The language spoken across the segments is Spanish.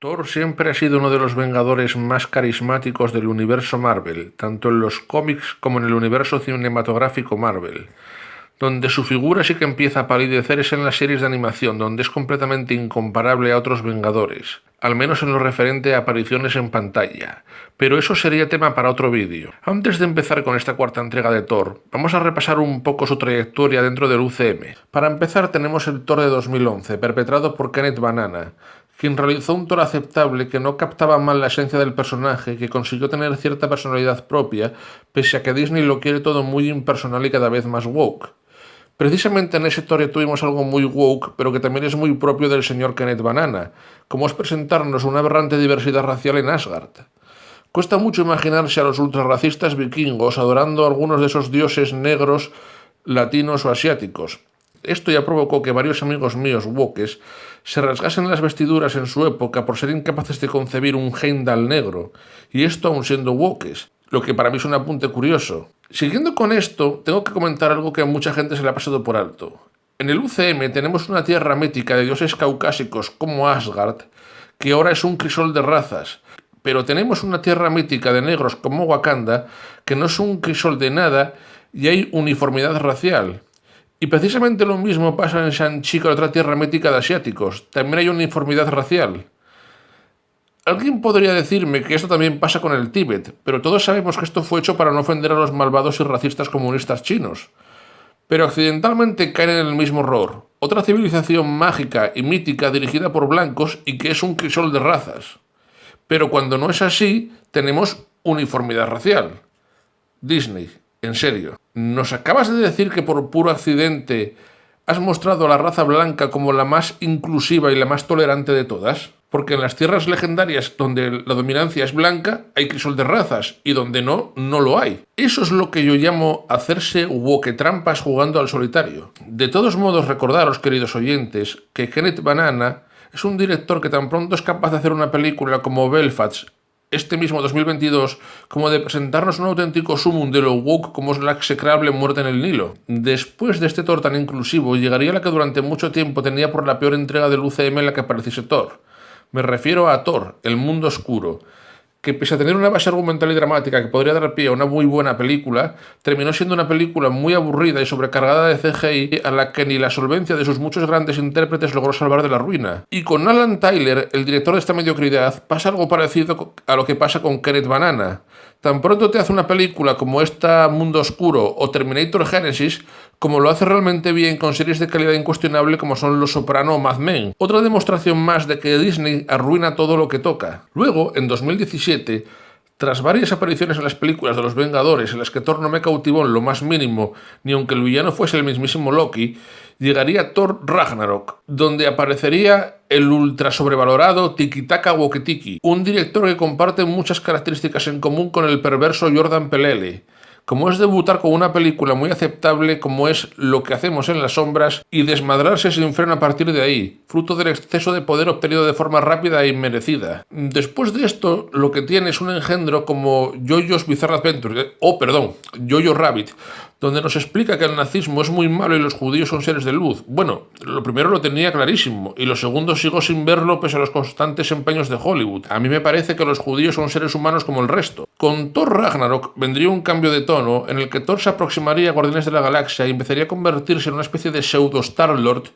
Thor siempre ha sido uno de los Vengadores más carismáticos del universo Marvel, tanto en los cómics como en el universo cinematográfico Marvel. Donde su figura sí que empieza a palidecer es en las series de animación, donde es completamente incomparable a otros Vengadores, al menos en lo referente a apariciones en pantalla. Pero eso sería tema para otro vídeo. Antes de empezar con esta cuarta entrega de Thor, vamos a repasar un poco su trayectoria dentro del UCM. Para empezar tenemos el Thor de 2011, perpetrado por Kenneth Branagh, quien realizó un Thor aceptable que no captaba mal la esencia del personaje y que consiguió tener cierta personalidad propia, pese a que Disney lo quiere todo muy impersonal y cada vez más woke. Precisamente en ese Thor tuvimos algo muy woke, pero que también es muy propio del señor Kenneth Branagh, como es presentarnos una aberrante diversidad racial en Asgard. Cuesta mucho imaginarse a los ultrarracistas vikingos adorando a algunos de esos dioses negros, latinos o asiáticos. Esto ya provocó que varios amigos míos wokes se rasgasen las vestiduras en su época por ser incapaces de concebir un Heimdall negro, y esto aún siendo wokes, lo que para mí es un apunte curioso. Siguiendo con esto, tengo que comentar algo que a mucha gente se le ha pasado por alto. En el UCM tenemos una tierra mítica de dioses caucásicos como Asgard, que ahora es un crisol de razas, pero tenemos una tierra mítica de negros como Wakanda, que no es un crisol de nada y hay uniformidad racial. Y precisamente lo mismo pasa en Shang-Chi con otra tierra mítica de asiáticos. También hay uniformidad racial. Alguien podría decirme que esto también pasa con el Tíbet, pero todos sabemos que esto fue hecho para no ofender a los malvados y racistas comunistas chinos. Pero accidentalmente caen en el mismo error. Otra civilización mágica y mítica dirigida por blancos y que es un crisol de razas. Pero cuando no es así, tenemos uniformidad racial. Disney, en serio, ¿nos acabas de decir que por puro accidente has mostrado a la raza blanca como la más inclusiva y la más tolerante de todas? Porque en las tierras legendarias donde la dominancia es blanca hay crisol de razas y donde no, no lo hay. Eso es lo que yo llamo hacerse trampas jugando al solitario. De todos modos, recordaros, queridos oyentes, que Kenneth Branagh es un director que tan pronto es capaz de hacer una película como Belfast este mismo 2022, como de presentarnos un auténtico sumum de lo woke como es la execrable muerte en el Nilo. Después de este Thor tan inclusivo, llegaría la que durante mucho tiempo tenía por la peor entrega del UCM en la que apareciese Thor. Me refiero a Thor, el mundo oscuro, que pese a tener una base argumental y dramática que podría dar pie a una muy buena película, terminó siendo una película muy aburrida y sobrecargada de CGI a la que ni la solvencia de sus muchos grandes intérpretes logró salvar de la ruina. Y con Alan Tyler, el director de esta mediocridad, pasa algo parecido a lo que pasa con Kenneth Branagh. Tan pronto te hace una película como esta Mundo Oscuro o Terminator Genesis, como lo hace realmente bien con series de calidad incuestionable como son Los Soprano o Mad Men. Otra demostración más de que Disney arruina todo lo que toca. Luego, en 2017, tras varias apariciones en las películas de los Vengadores en las que Thor no me cautivó en lo más mínimo, ni aunque el villano fuese el mismísimo Loki, llegaría Thor Ragnarok, donde aparecería el ultra sobrevalorado Tiki-Taka Woketiki, un director que comparte muchas características en común con el perverso Jordan Pelele, como es debutar con una película muy aceptable como es Lo que hacemos en las sombras y desmadrarse sin freno a partir de ahí, fruto del exceso de poder obtenido de forma rápida e inmerecida. Después de esto, lo que tiene es un engendro como JoJo's Bizarre Adventure, Jojo Rabbit, donde nos explica que el nazismo es muy malo y los judíos son seres de luz. Bueno, lo primero lo tenía clarísimo, y lo segundo sigo sin verlo pese a los constantes empeños de Hollywood. A mí me parece que los judíos son seres humanos como el resto. Con Thor Ragnarok vendría un cambio de tono en el que Thor se aproximaría a Guardianes de la Galaxia y empezaría a convertirse en una especie de pseudo Star-Lord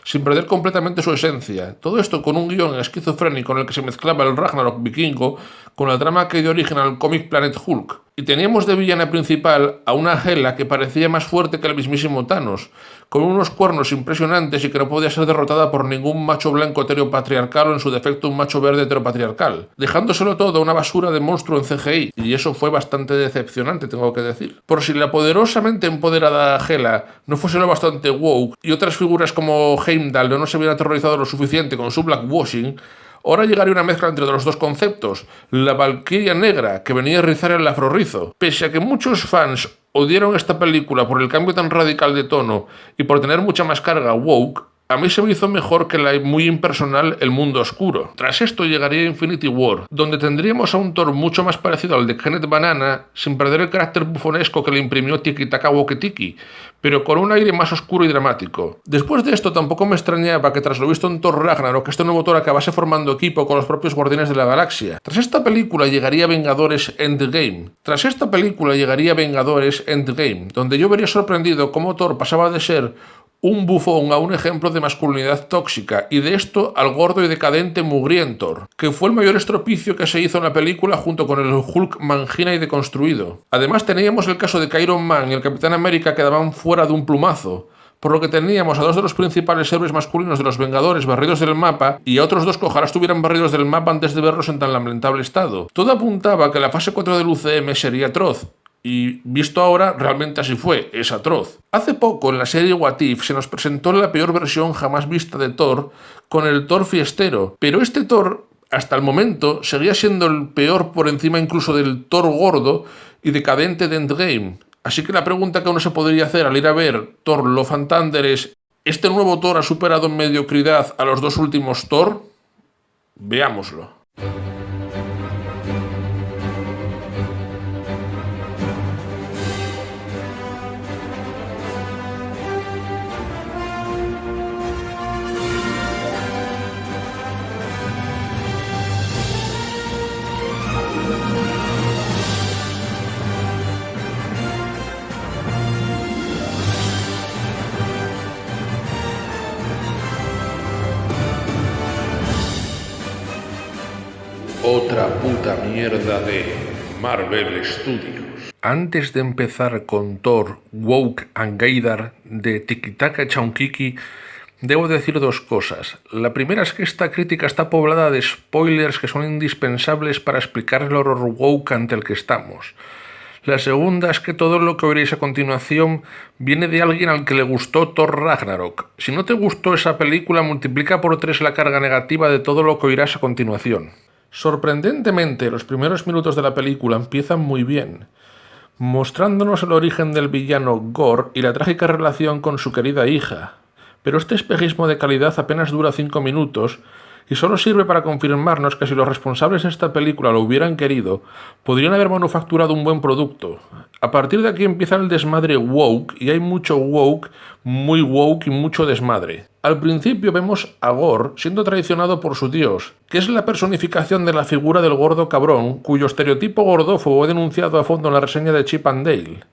sin perder completamente su esencia. Todo esto con un guión esquizofrénico en el que se mezclaba el Ragnarok vikingo con la trama que dio origen al cómic Planet Hulk. Y teníamos de villana principal a una Hela que parecía más fuerte que el mismísimo Thanos, con unos cuernos impresionantes y que no podía ser derrotada por ningún macho blanco heteropatriarcal o en su defecto un macho verde heteropatriarcal, dejándoselo todo una basura de monstruo en CGI, y eso fue bastante decepcionante, tengo que decir. Por si la poderosamente empoderada Hela no fuese lo bastante woke y otras figuras como Heimdall no se hubieran aterrorizado lo suficiente con su blackwashing, ahora llegaría una mezcla entre los dos conceptos, la Valquiria negra que venía a rizar el afrorrizo. Pese a que muchos fans odiaron esta película por el cambio tan radical de tono y por tener mucha más carga woke, a mí se me hizo mejor que la muy impersonal El Mundo Oscuro. Tras esto llegaría Infinity War, donde tendríamos a un Thor mucho más parecido al de Kenneth Branagh, sin perder el carácter bufonesco que le imprimió Tiki Taka Walkie-Talkie, pero con un aire más oscuro y dramático. Después de esto tampoco me extrañaba que tras lo visto en Thor Ragnarok, este nuevo Thor acabase formando equipo con los propios Guardianes de la Galaxia. Tras esta película llegaría Vengadores Endgame, donde yo vería sorprendido cómo Thor pasaba de ser un bufón a un ejemplo de masculinidad tóxica, y de esto al gordo y decadente Mugrientor, que fue el mayor estropicio que se hizo en la película junto con el Hulk mangina y deconstruido. Además teníamos el caso de que Iron Man y el Capitán América quedaban fuera de un plumazo, por lo que teníamos a dos de los principales héroes masculinos de los Vengadores barridos del mapa y a otros dos que ojalá estuvieran barridos del mapa antes de verlos en tan lamentable estado. Todo apuntaba a que la fase 4 del UCM sería atroz, y visto ahora, realmente así fue, es atroz. Hace poco, en la serie What If, se nos presentó la peor versión jamás vista de Thor, con el Thor fiestero, pero este Thor, hasta el momento, seguía siendo el peor por encima incluso del Thor gordo y decadente de Endgame. Así que la pregunta que uno se podría hacer al ir a ver Thor Love and Thunder es: ¿este nuevo Thor ha superado en mediocridad a los dos últimos Thor? Veámoslo. Otra puta mierda de Marvel Studios. Antes de empezar con Thor, Woke and Gaydar de Tiki Taka Chaunkiki, debo decir dos cosas. La primera es que esta crítica está poblada de spoilers que son indispensables para explicar el horror woke ante el que estamos. La segunda es que todo lo que oiréis a continuación viene de alguien al que le gustó Thor Ragnarok. Si no te gustó esa película, multiplica por 3 la carga negativa de todo lo que oirás a continuación. Sorprendentemente, los primeros minutos de la película empiezan muy bien, mostrándonos el origen del villano Gore y la trágica relación con su querida hija. Pero este espejismo de calidad apenas dura 5 minutos y solo sirve para confirmarnos que si los responsables de esta película lo hubieran querido, podrían haber manufacturado un buen producto. A partir de aquí empieza el desmadre woke, y hay mucho woke, muy woke y mucho desmadre. Al principio vemos a Gore siendo traicionado por su dios, que es la personificación de la figura del gordo cabrón, cuyo estereotipo gordófobo he denunciado a fondo en la reseña de Chip and Dale.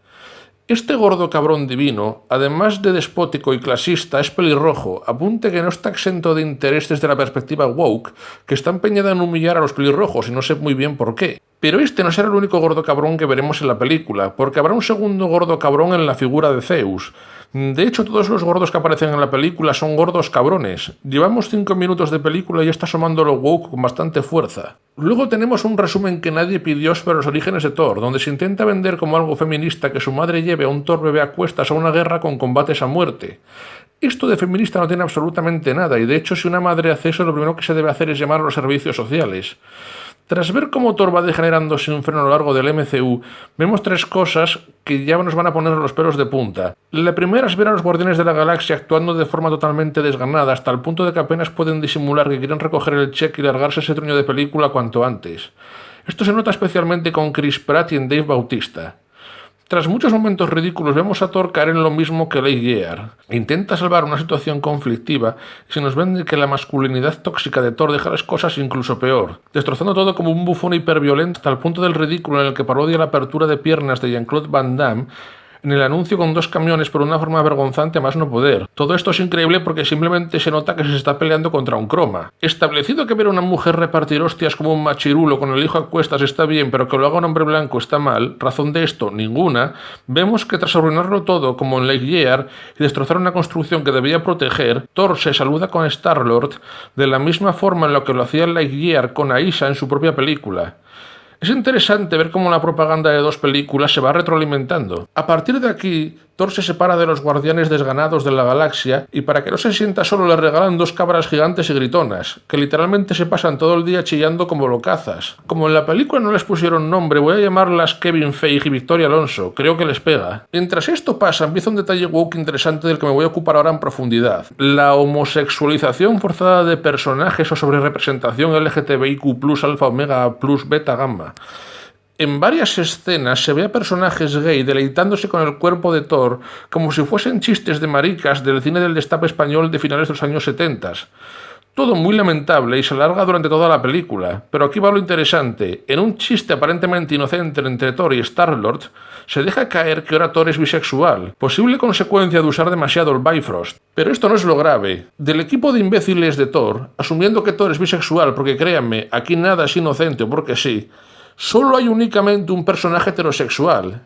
Este gordo cabrón divino, además de despótico y clasista, es pelirrojo, apunte que no está exento de interés desde la perspectiva woke, que está empeñada en humillar a los pelirrojos y no sé muy bien por qué. Pero este no será el único gordo cabrón que veremos en la película, porque habrá un segundo gordo cabrón en la figura de Zeus. De hecho, todos los gordos que aparecen en la película son gordos cabrones. Llevamos 5 minutos de película y está asomando lo woke con bastante fuerza. Luego tenemos un resumen que nadie pidió sobre los orígenes de Thor, donde se intenta vender como algo feminista que su madre lleve a un Thor bebé a cuestas a una guerra con combates a muerte. Esto de feminista no tiene absolutamente nada, y de hecho si una madre hace eso, lo primero que se debe hacer es llamar a los servicios sociales. Tras ver cómo Thor va degenerando sin freno a lo largo del MCU, vemos 3 cosas que ya nos van a poner los pelos de punta. La primera es ver a los Guardianes de la Galaxia actuando de forma totalmente desganada, hasta el punto de que apenas pueden disimular que quieren recoger el cheque y largarse ese truño de película cuanto antes. Esto se nota especialmente con Chris Pratt y en Dave Bautista. Tras muchos momentos ridículos, vemos a Thor caer en lo mismo que Lightyear. Intenta salvar una situación conflictiva y se nos vende que la masculinidad tóxica de Thor deja las cosas incluso peor, destrozando todo como un bufón hiperviolento hasta el punto del ridículo en el que parodia la apertura de piernas de Jean-Claude Van Damme en el anuncio con 2 camiones por una forma vergonzante a más no poder. Todo esto es increíble porque simplemente se nota que se está peleando contra un croma. Establecido que ver a una mujer repartir hostias como un machirulo con el hijo a cuestas está bien, pero que lo haga un hombre blanco está mal, razón de esto, ninguna, vemos que tras arruinarlo todo como en Lightyear y destrozar una construcción que debía proteger, Thor se saluda con Star-Lord de la misma forma en la que lo hacía Lightyear con Aisha en su propia película. Es interesante ver cómo la propaganda de 2 películas se va retroalimentando. A partir de aquí, Thor se separa de los guardianes desganados de la galaxia y para que no se sienta solo le regalan 2 cabras gigantes y gritonas, que literalmente se pasan todo el día chillando como locazas. Como en la película no les pusieron nombre, voy a llamarlas Kevin Feige y Victoria Alonso, creo que les pega. Mientras esto pasa, empieza un detalle woke interesante del que me voy a ocupar ahora en profundidad. La homosexualización forzada de personajes o sobrerepresentación LGTBIQ+, alfa, omega, beta, gamma. En varias escenas se ve a personajes gay deleitándose con el cuerpo de Thor como si fuesen chistes de maricas del cine del destape español de finales de los años 70. Todo muy lamentable y se alarga durante toda la película, pero aquí va lo interesante. En un chiste aparentemente inocente entre Thor y Star-Lord, se deja caer que ahora Thor es bisexual, posible consecuencia de usar demasiado el Bifrost. Pero esto no es lo grave. Del equipo de imbéciles de Thor, asumiendo que Thor es bisexual porque créanme, aquí nada es inocente o porque sí, solo hay únicamente un personaje heterosexual.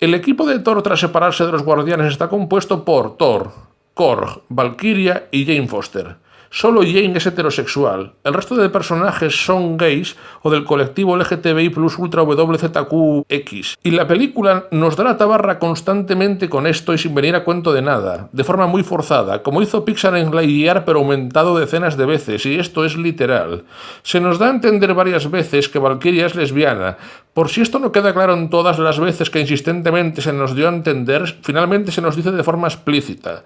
El equipo de Thor tras separarse de los guardianes está compuesto por Thor, Korg, Valkyria y Jane Foster. Solo Jane es heterosexual. El resto de personajes son gays o del colectivo LGTBI plus ultra WZQX. Y la película nos da la tabarra constantemente con esto y sin venir a cuento de nada, de forma muy forzada, como hizo Pixar en Lightyear pero aumentado decenas de veces, y esto es literal. Se nos da a entender varias veces que Valkyria es lesbiana. Por si esto no queda claro en todas las veces que insistentemente se nos dio a entender, finalmente se nos dice de forma explícita.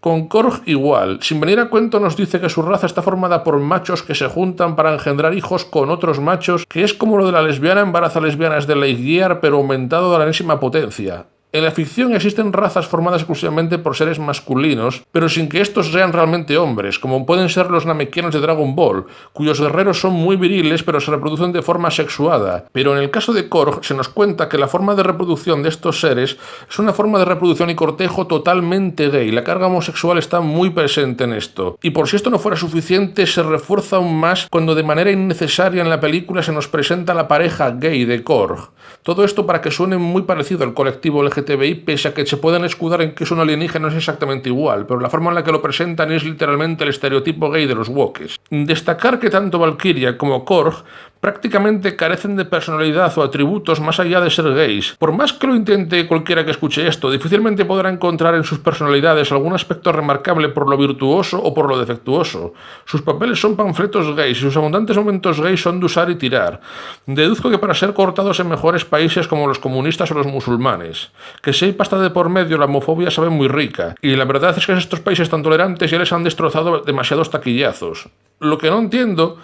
Con Korg igual, sin venir a cuento nos dice que su raza está formada por machos que se juntan para engendrar hijos con otros machos, que es como lo de la lesbiana embaraza lesbianas de Lightyear pero aumentado a la enésima potencia. En la ficción existen razas formadas exclusivamente por seres masculinos, pero sin que estos sean realmente hombres, como pueden ser los namekianos de Dragon Ball, cuyos guerreros son muy viriles pero se reproducen de forma sexuada. Pero en el caso de Korg se nos cuenta que la forma de reproducción de estos seres es una forma de reproducción y cortejo totalmente gay. La carga homosexual está muy presente en esto. Y por si esto no fuera suficiente, se refuerza aún más cuando de manera innecesaria en la película se nos presenta la pareja gay de Korg. Todo esto para que suene muy parecido al colectivo LGTBI, pese a que se puedan escudar en que es un alienígena no es exactamente igual, pero la forma en la que lo presentan es literalmente el estereotipo gay de los wokes. Destacar que tanto Valkyria como Korg prácticamente carecen de personalidad o atributos más allá de ser gays. Por más que lo intente cualquiera que escuche esto, difícilmente podrá encontrar en sus personalidades algún aspecto remarcable por lo virtuoso o por lo defectuoso. Sus papeles son panfletos gays y sus abundantes momentos gays son de usar y tirar. Deduzco que para ser cortados en mejores países como los comunistas o los musulmanes. Que si hay pasta de por medio, la homofobia sabe muy rica. Y la verdad es que estos países tan tolerantes ya les han destrozado demasiados taquillazos. Lo que no entiendo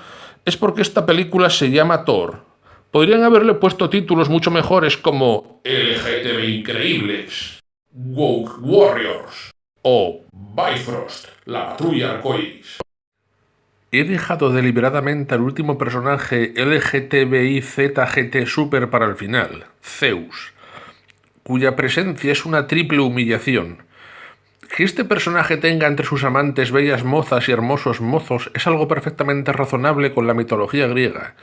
es porque esta película se llama Thor. Podrían haberle puesto títulos mucho mejores como LGTB Increíbles, Woke Warriors o Bifrost, la patrulla arcoíris. He dejado deliberadamente al último personaje LGTBIZGT Super para el final, Zeus, cuya presencia es una triple humillación. Que este personaje tenga entre sus amantes bellas mozas y hermosos mozos es algo perfectamente razonable con la mitología griega.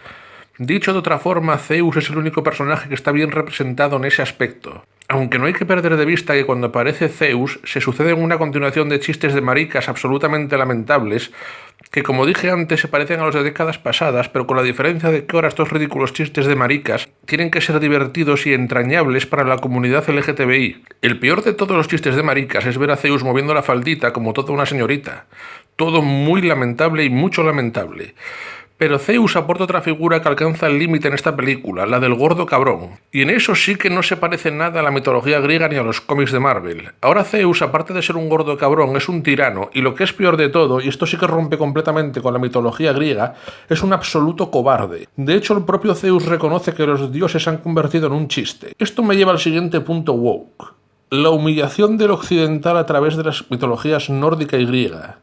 Dicho de otra forma, Zeus es el único personaje que está bien representado en ese aspecto. Aunque no hay que perder de vista que cuando aparece Zeus se sucede una continuación de chistes de maricas absolutamente lamentables que, como dije antes, se parecen a los de décadas pasadas, pero con la diferencia de que ahora estos ridículos chistes de maricas tienen que ser divertidos y entrañables para la comunidad LGTBI. El peor de todos los chistes de maricas es ver a Zeus moviendo la faldita como toda una señorita. Todo muy lamentable y mucho lamentable. Pero Zeus aporta otra figura que alcanza el límite en esta película, la del gordo cabrón. Y en eso sí que no se parece nada a la mitología griega ni a los cómics de Marvel. Ahora Zeus, aparte de ser un gordo cabrón, es un tirano, y lo que es peor de todo, y esto sí que rompe completamente con la mitología griega, es un absoluto cobarde. De hecho, el propio Zeus reconoce que los dioses se han convertido en un chiste. Esto me lleva al siguiente punto woke. La humillación del occidental a través de las mitologías nórdica y griega.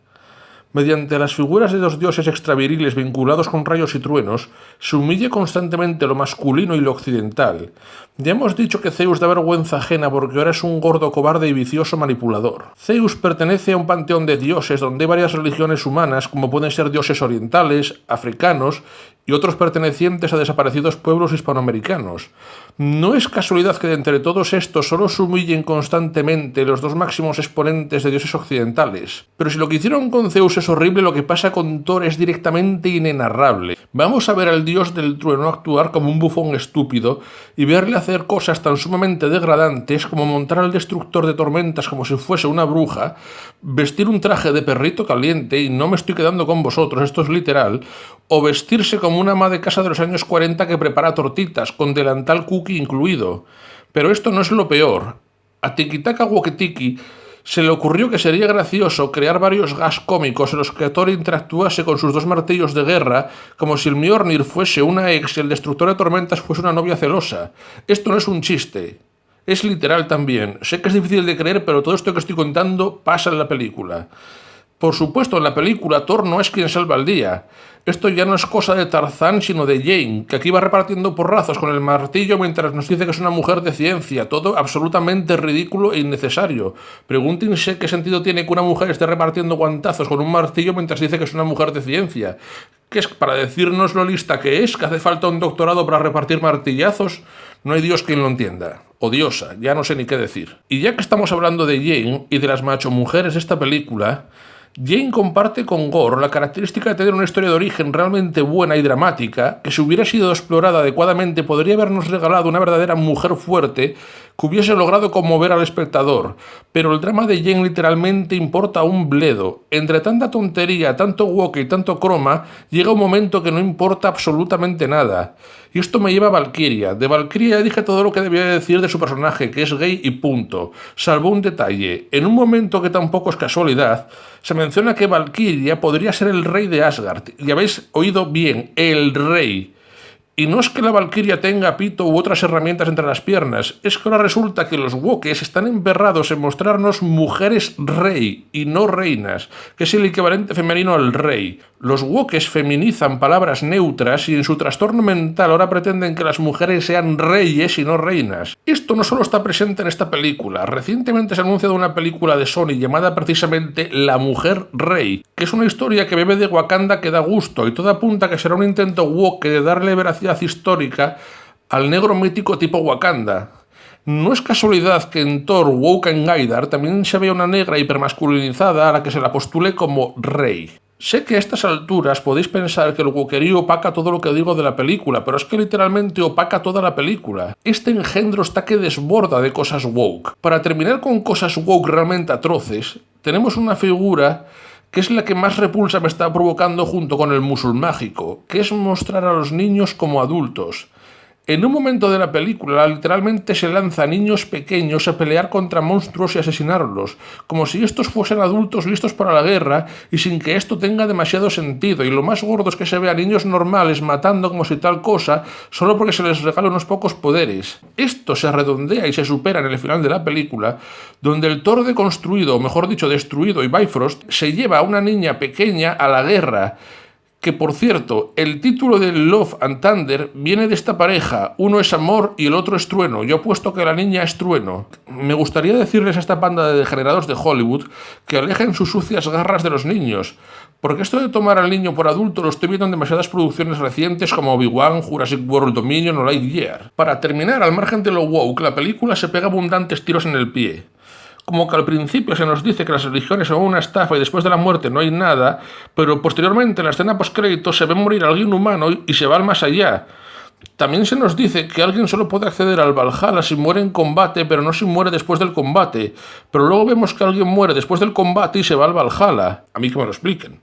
Mediante las figuras de dos dioses extraviriles vinculados con rayos y truenos, se humilla constantemente lo masculino y lo occidental. Ya hemos dicho que Zeus da vergüenza ajena porque ahora es un gordo cobarde y vicioso manipulador. Zeus pertenece a un panteón de dioses donde hay varias religiones humanas, como pueden ser dioses orientales, africanos y otros pertenecientes a desaparecidos pueblos hispanoamericanos. No es casualidad que de entre todos estos solo se humillen constantemente los dos máximos exponentes de dioses occidentales. Pero si lo que hicieron con Zeus es horrible, lo que pasa con Thor es directamente inenarrable. Vamos a ver al dios del trueno actuar como un bufón estúpido y verle hacer cosas tan sumamente degradantes como montar al destructor de tormentas como si fuese una bruja, vestir un traje de perrito caliente, y no me estoy quedando con vosotros, esto es literal, o vestirse como una ama de casa de los años 40 que prepara tortitas, con delantal cookie incluido. Pero esto no es lo peor. A Tikitaka Woketiki se le ocurrió que sería gracioso crear varios gags cómicos en los que Thor interactuase con sus dos martillos de guerra como si el Mjolnir fuese una ex y el destructor de tormentas fuese una novia celosa. Esto no es un chiste. Es literal también. Sé que es difícil de creer, pero todo esto que estoy contando pasa en la película. Por supuesto, en la película Thor no es quien salva el día. Esto ya no es cosa de Tarzán, sino de Jane, que aquí va repartiendo porrazos con el martillo mientras nos dice que es una mujer de ciencia. Todo absolutamente ridículo e innecesario. Pregúntense qué sentido tiene que una mujer esté repartiendo guantazos con un martillo mientras dice que es una mujer de ciencia. ¿Qué es para decirnos lo lista que es? ¿Que hace falta un doctorado para repartir martillazos? No hay Dios quien lo entienda. O diosa, ya no sé ni qué decir. Y ya que estamos hablando de Jane y de las macho mujeres de esta película, Jane comparte con Gore la característica de tener una historia de origen realmente buena y dramática, que si hubiera sido explorada adecuadamente podría habernos regalado una verdadera mujer fuerte que hubiese logrado conmover al espectador. Pero el drama de Jane literalmente importa un bledo. Entre tanta tontería, tanto woke y tanto croma, llega un momento que no importa absolutamente nada. Y esto me lleva a Valkyria. De Valkyria ya dije todo lo que debía decir de su personaje, que es gay y punto. Salvo un detalle. En un momento que tampoco es casualidad, se menciona que Valkyria podría ser el rey de Asgard. Y habéis oído bien, el rey. Y no es que la Valkyria tenga pito u otras herramientas entre las piernas, es que ahora resulta que los wokes están emperrados en mostrarnos mujeres rey y no reinas, que es el equivalente femenino al rey. Los wokes feminizan palabras neutras y en su trastorno mental ahora pretenden que las mujeres sean reyes y no reinas. Esto no solo está presente en esta película. Recientemente se ha anunciado una película de Sony llamada precisamente La Mujer Rey, que es una historia que bebe de Wakanda que da gusto, y todo apunta a que será un intento woke de darle veracidad histórica al negro mítico tipo Wakanda. No es casualidad que en Thor Woke and Gaidar también se vea una negra hipermasculinizada a la que se la postule como rey. Sé que a estas alturas podéis pensar que el wokerío opaca todo lo que digo de la película, pero es que literalmente opaca toda la película. Este engendro está que desborda de cosas woke. Para terminar con cosas woke realmente atroces, tenemos una figura que es la que más repulsa me está provocando junto con el musulmágico, que es mostrar a los niños como adultos. En un momento de la película, literalmente se lanza a niños pequeños a pelear contra monstruos y asesinarlos, como si estos fuesen adultos listos para la guerra y sin que esto tenga demasiado sentido. Y lo más gordo es que se ve a niños normales matando como si tal cosa, solo porque se les regala unos pocos poderes. Esto se redondea y se supera en el final de la película, donde el Thor deconstruido, o mejor dicho destruido, y Bifrost se lleva a una niña pequeña a la guerra. Que, por cierto, el título de Love and Thunder viene de esta pareja. Uno es amor y el otro es trueno. Yo apuesto que la niña es trueno. Me gustaría decirles a esta banda de degenerados de Hollywood que alejen sus sucias garras de los niños. Porque esto de tomar al niño por adulto lo estoy viendo en demasiadas producciones recientes como Obi-Wan, Jurassic World Dominion o Lightyear. Para terminar, al margen de lo woke, la película se pega abundantes tiros en el pie. Como que al principio se nos dice que las religiones son una estafa y después de la muerte no hay nada, pero posteriormente en la escena postcrédito se ve morir a alguien humano y se va al más allá. También se nos dice que alguien solo puede acceder al Valhalla si muere en combate, pero no si muere después del combate. Pero luego vemos que alguien muere después del combate y se va al Valhalla. A mí que me lo expliquen.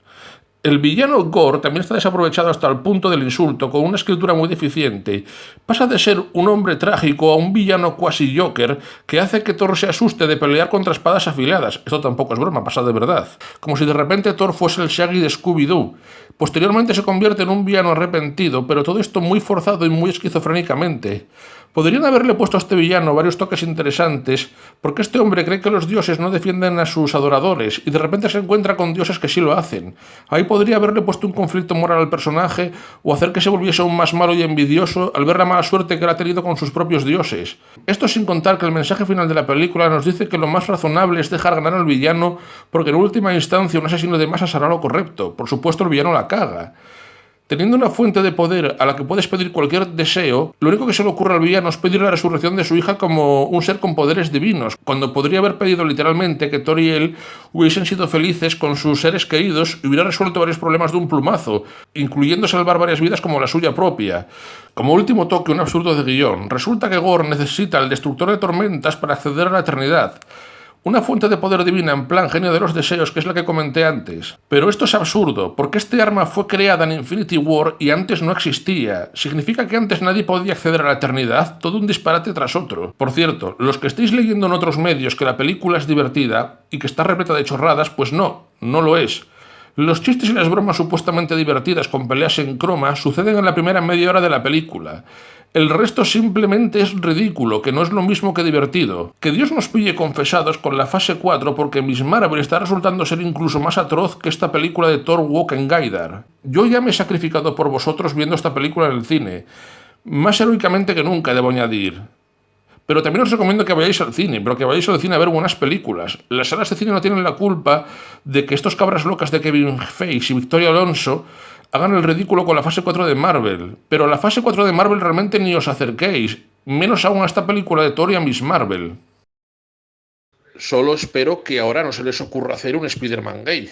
El villano Gore también está desaprovechado hasta el punto del insulto, con una escritura muy deficiente. Pasa de ser un hombre trágico a un villano cuasi Joker que hace que Thor se asuste de pelear contra espadas afiladas. Esto tampoco es broma, pasa de verdad. Como si de repente Thor fuese el Shaggy de Scooby-Doo. Posteriormente se convierte en un villano arrepentido, pero todo esto muy forzado y muy esquizofrénicamente. Podrían haberle puesto a este villano varios toques interesantes, porque este hombre cree que los dioses no defienden a sus adoradores, y de repente se encuentra con dioses que sí lo hacen. Ahí podría haberle puesto un conflicto moral al personaje, o hacer que se volviese aún más malo y envidioso al ver la mala suerte que él ha tenido con sus propios dioses. Esto sin contar que el mensaje final de la película nos dice que lo más razonable es dejar ganar al villano, porque en última instancia un asesino de masas hará lo correcto. Por supuesto, el villano la caga. Teniendo una fuente de poder a la que puedes pedir cualquier deseo, lo único que se le ocurre al villano es pedir la resurrección de su hija como un ser con poderes divinos, cuando podría haber pedido literalmente que Thor y él hubiesen sido felices con sus seres queridos y hubiera resuelto varios problemas de un plumazo, incluyendo salvar varias vidas como la suya propia. Como último toque, un absurdo de guión, resulta que Gorr necesita al destructor de tormentas para acceder a la eternidad. Una fuente de poder divina en plan genio de los deseos, que es la que comenté antes. Pero esto es absurdo, porque este arma fue creada en Infinity War y antes no existía. ¿Significa que antes nadie podía acceder a la eternidad? Todo un disparate tras otro. Por cierto, los que estéis leyendo en otros medios que la película es divertida y que está repleta de chorradas, pues no lo es. Los chistes y las bromas supuestamente divertidas con peleas en croma suceden en la primera media hora de la película. El resto simplemente es ridículo, que no es lo mismo que divertido. Que Dios nos pille confesados con la fase 4 porque Miss Marvel está resultando ser incluso más atroz que esta película de Thor Walk and Gaidar. Yo ya me he sacrificado por vosotros viendo esta película en el cine. Más heroicamente que nunca, debo añadir. Pero también os recomiendo que vayáis al cine, pero que vayáis al cine a ver buenas películas. Las salas de cine no tienen la culpa de que estos cabras locas de Kevin Feige y Victoria Alonso hagan el ridículo con la fase 4 de Marvel. Pero a la fase 4 de Marvel realmente ni os acerquéis, menos aún a esta película de Thor y a Miss Marvel. Solo espero que ahora no se les ocurra hacer un Spider-Man gay.